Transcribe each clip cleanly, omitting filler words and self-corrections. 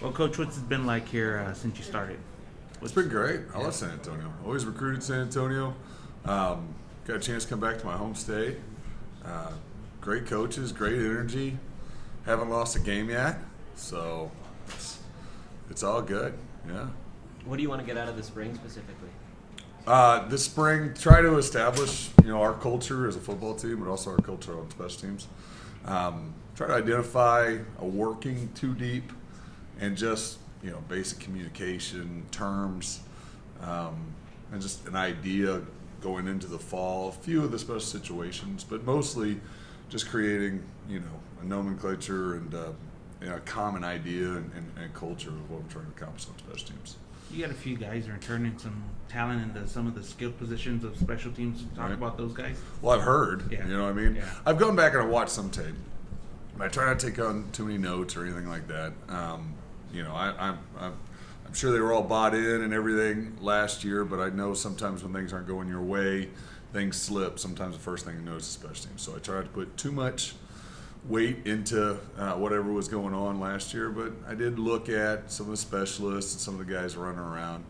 Well, Coach, what's it been like here since you started? It's been great. I love San Antonio. Always recruited San Antonio. Got a chance to come back to my home state. Great coaches, great energy. Haven't lost a game yet, so it's all good. Yeah. What do you want to get out of the spring specifically? This spring, try to establish our culture as a football team, but also our culture on special teams. Try to identify a working too deep and just basic communication terms, and just an idea going into the fall. A few of the special situations, but mostly just creating a nomenclature and a common idea and culture of what we're trying to accomplish on special teams. You got a few guys that are turning some talent into some of the skilled positions of special teams. Talk about those guys. Well, I've heard. Yeah. You know what I mean? Yeah. I've gone back and I've watched some tape. I try not to take on too many notes or anything like that. I'm sure they were all bought in and everything last year, but I know sometimes when things aren't going your way, things slip. Sometimes the first thing you know is the special team. So I tried to put too much weight into whatever was going on last year, but I did look at some of the specialists and some of the guys running around,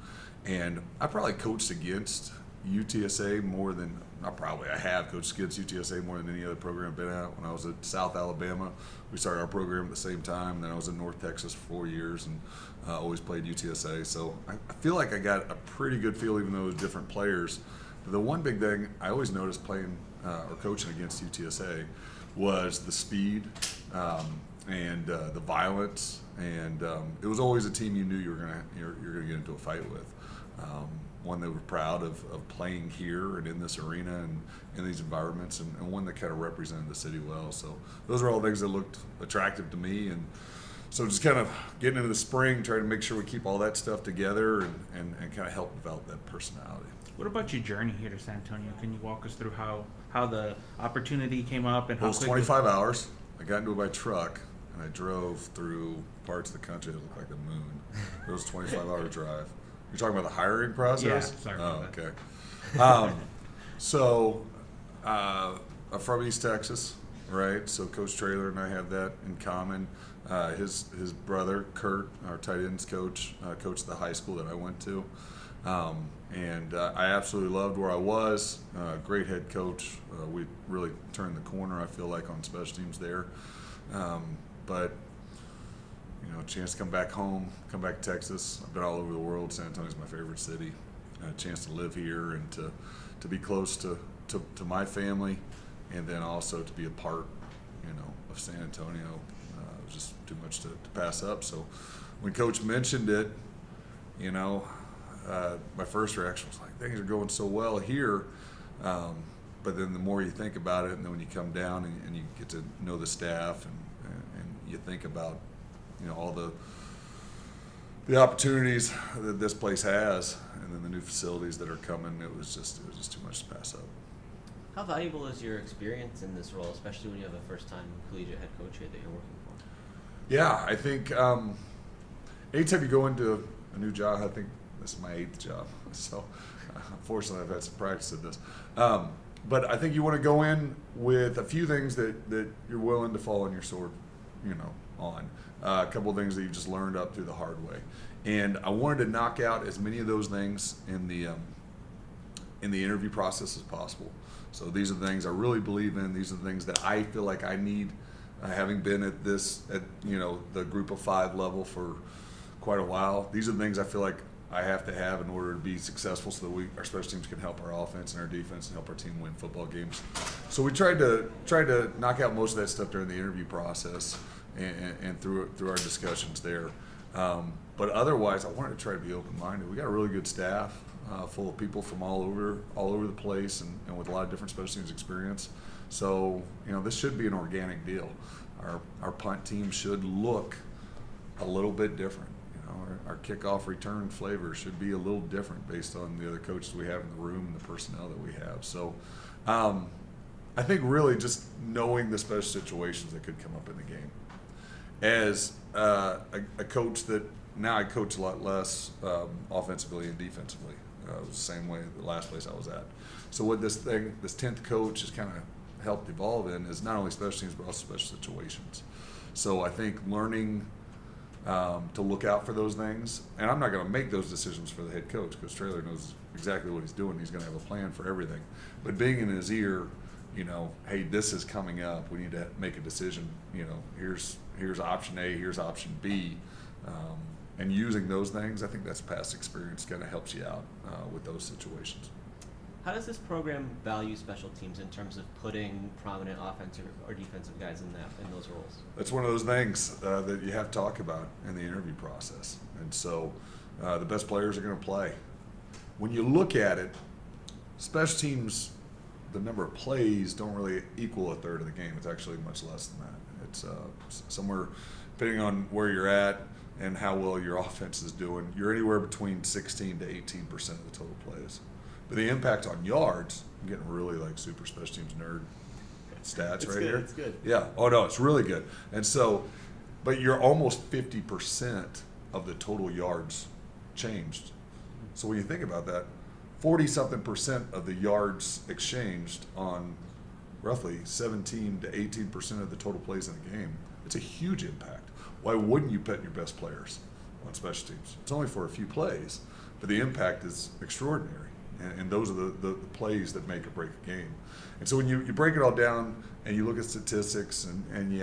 and I probably coached against UTSA more than I have coached against UTSA more than any other program I've been at. When I was at South Alabama, we started our program at the same time. Then I was in North Texas for 4 years and always played UTSA. So I feel like I got a pretty good feel, even though it was different players. But the one big thing I always noticed playing or coaching against UTSA was the speed and the violence, and it was always a team you knew you're gonna get into a fight with. One that were proud of playing here and in this arena and in these environments, and one that kind of represented the city well. So those were all things that looked attractive to me, and so just kind of getting into the spring, trying to make sure we keep all that stuff together and kind of help develop that personality. What about your journey here to San Antonio? Can you walk us through how the opportunity came up and how It was 25 hours. I got into it by truck, and I drove through parts of the country that looked like the moon. It was a 25-hour drive. You're talking about the hiring process? Yeah, sorry about that. Okay. So I'm from East Texas, right? So Coach Traylor and I have that in common. His brother, Kurt, our tight ends coach, coached the high school that I went to. And I absolutely loved where I was. Great head coach. We really turned the corner, I feel like, on special teams there. But a chance to come back home, come back to Texas. I've been all over the world. San Antonio's my favorite city. A chance to live here and to be close to my family, and then also to be a part, of San Antonio. It was just too much to pass up. So when Coach mentioned it, my first reaction was like, things are going so well here. But then the more you think about it, and then when you come down and you get to know the staff and you think about all the opportunities that this place has, and then the new facilities that are coming, it was just too much to pass up. How valuable is your experience in this role, especially when you have a first-time collegiate head coach here that you're working for? Yeah, I think anytime you go into a new job, I think this is my 8th job, so unfortunately I've had some practice at this. But I think you want to go in with a few things that you're willing to fall on your sword, on. A couple of things that you just learned up through the hard way. And I wanted to knock out as many of those things in the interview process as possible. So these are the things I really believe in. These are the things that I feel like I need, having been at the group of 5 level for quite a while. These are the things I feel like I have to have in order to be successful, so that our special teams can help our offense and our defense and help our team win football games. So we tried to knock out most of that stuff during the interview process and through our discussions there. But otherwise, I wanted to try to be open-minded. We got a really good staff, full of people from all over the place, and with a lot of different special teams experience. So this should be an organic deal. Our punt team should look a little bit different. Our kickoff return flavor should be a little different based on the other coaches we have in the room and the personnel that we have. So I think really just knowing the special situations that could come up in the game. As a coach that now I coach a lot less offensively and defensively. It was the same way the last place I was at. So what this 10th coach has kind of helped evolve in is not only special teams but also special situations. So I think learning to look out for those things. And I'm not going to make those decisions for the head coach. Coach Traylor knows exactly what he's doing. He's going to have a plan for everything. But being in his ear, hey, this is coming up. We need to make a decision. Here's option A, here's option B. And using those things, I think that's past experience kind of helps you out with those situations. How does this program value special teams in terms of putting prominent offensive or defensive guys in those roles? That's one of those things that you have to talk about in the interview process. And so the best players are going to play. When you look at it, special teams, the number of plays don't really equal a third of the game. It's actually much less than that. It's somewhere, depending on where you're at and how well your offense is doing, you're anywhere between 16 to 18% of the total plays. But the impact on yards, I'm getting really like super special teams nerd stats right here. It's good. Yeah. Oh, no, it's really good. And so, but you're almost 50% of the total yards changed. So when you think about that, 40-something% of the yards exchanged on roughly 17 to 18% of the total plays in the game, it's a huge impact. Why wouldn't you put your best players on special teams? It's only for a few plays, but the impact is extraordinary. And those are the plays that make or break a game. And so when you break it all down and you look at statistics and the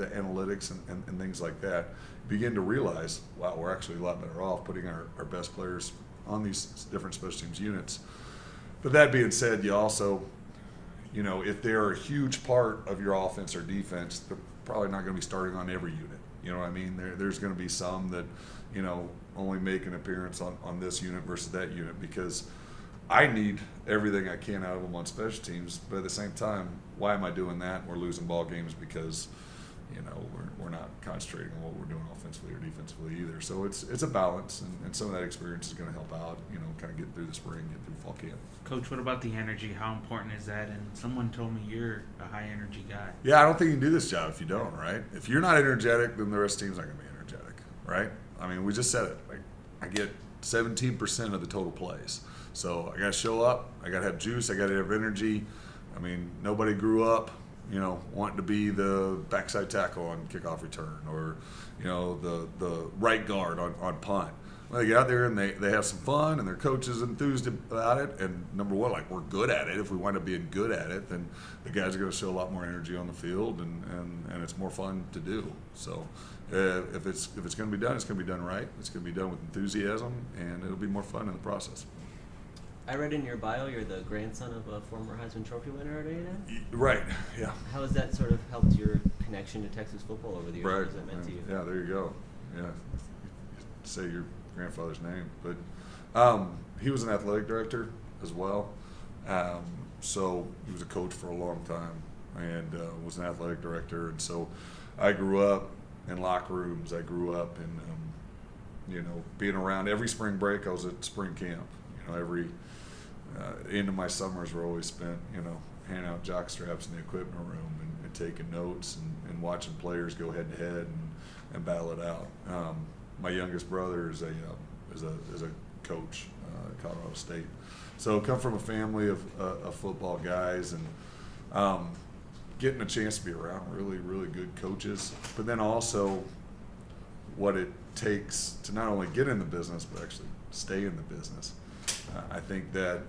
analytics and things like that, you begin to realize, wow, we're actually a lot better off putting our best players on these different special teams units. But that being said, you also, if they're a huge part of your offense or defense, they're probably not going to be starting on every unit. You know what I mean? There's going to be some that, only make an appearance on this unit versus that unit, because I need everything I can out of them on special teams. But at the same time, why am I doing that? We're losing ball games because, we're not concentrating on what we're doing offensively or defensively either. So it's a balance, and some of that experience is going to help out, kind of get through the spring, get through fall camp. Coach, what about the energy? How important is that? And someone told me you're a high energy guy. Yeah, I don't think you can do this job if you don't, right? If you're not energetic, then the rest of the team's not going to be energetic, right? I mean, we just said it. Like, I get 17% of the total plays. So I got to show up. I got to have juice. I got to have energy. I mean, nobody grew up, wanting to be the backside tackle on kickoff return or, the right guard on punt. Well, they get out there and they have some fun, and their coach is enthused about it. And number one, like, we're good at it. If we wind up being good at it, then the guys are going to show a lot more energy on the field, and it's more fun to do. So if it's going to be done, it's going to be done right. It's going to be done with enthusiasm, and it'll be more fun in the process. I read in your bio you're the grandson of a former Heisman Trophy winner at A&M? Right, yeah. How has that sort of helped your connection to Texas football over the years? Right. What has that meant to you? Yeah, there you go. Yeah, say your grandfather's name. But he was an athletic director as well. So he was a coach for a long time and was an athletic director. And so I grew up in locker rooms. I grew up in, being around every spring break. I was at spring camp. Every end of my summers were always spent, handing out jock straps in the equipment room and taking notes and watching players go head to head and battle it out. My youngest brother is a coach at Colorado State, so come from a family of football guys, and getting a chance to be around really, really good coaches, but then also what it takes to not only get in the business but actually stay in the business. I think that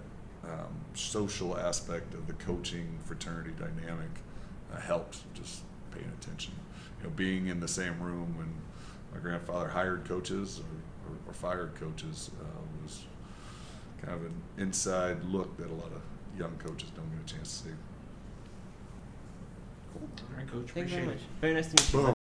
social aspect of the coaching fraternity dynamic helps, just paying attention. Being in the same room when my grandfather hired coaches or fired coaches was kind of an inside look that a lot of young coaches don't get a chance to see. Cool. All right, Coach. Thank you Appreciate very it. much. Very nice to meet you. Boom.